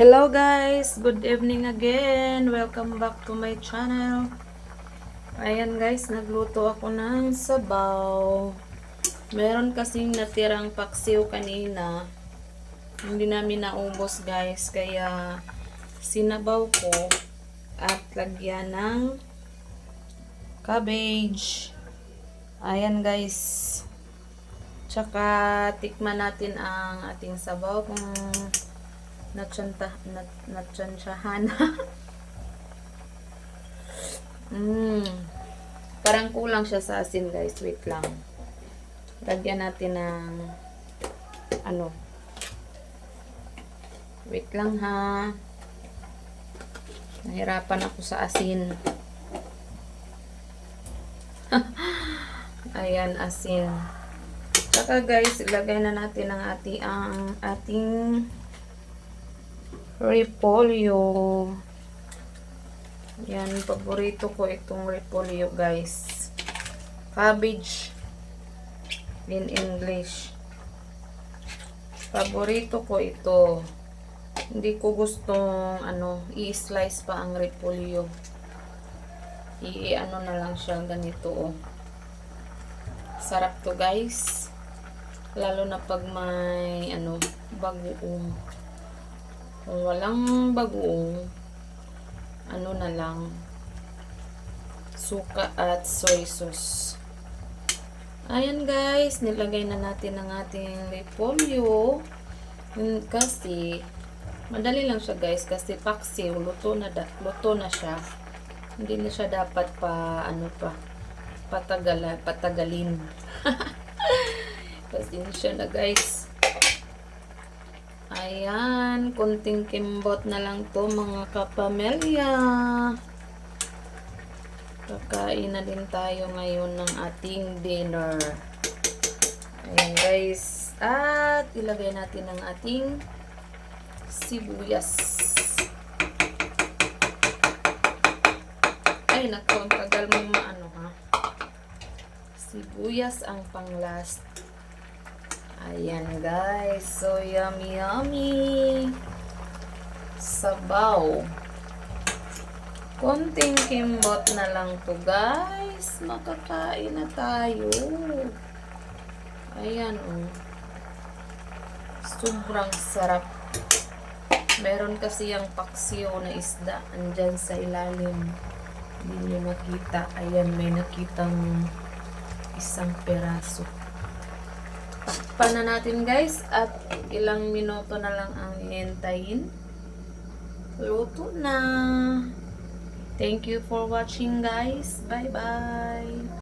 Hello guys, good evening again. Welcome back to my channel. Ayan guys, nagluto ako ng sabaw. Meron kasing natirang paksiw kanina. Hindi namin naubos guys, kaya sinabaw ko at lagyan ng cabbage. Ayan guys. Tsaka tikman natin ang ating sabaw kung natsansyahan. Parang kulang siya sa asin guys. Wait lang. Lagyan natin ng wait lang ha. Nahirapan ako sa asin. Ayan, asin. Saka guys, ilagay na natin ang ating repolyo. Yan, paborito ko itong repolyo guys. Cabbage in English. Paborito ko ito. Hindi ko gustong i-slice pa ang repolyo. I-ano na lang siya ganito oh. Sarap to guys. Lalo na pag may bagoong. Kung walang bagoong, na lang, suka at soy sauce. Ayan guys, nilagay na natin ang ating repolyo. Kasi, madali lang siya guys, kasi paksiw, luto na siya. Hindi na siya dapat patagalin. Kasi siya na guys. Ayan, kunting kimbot na lang to mga kapamilya. Kakain na din tayo ngayon ng ating dinner. Ayan guys. At ilagay natin ang ating sibuyas. Ay, naku, ang tagal mong ha. Sibuyas ang pang last. Ayan guys, so yummy yummy sabaw. Konting kimbot na lang to guys, makakain na tayo. Ayan oh, sobrang sarap. Meron kasi yung paksiw na isda andyan sa ilalim, hindi nyo makita. Ayan, may nakitang isang peraso. Takpan na natin guys at ilang minuto na lang ang hihintayin. Luto na. Thank you for watching guys. Bye bye.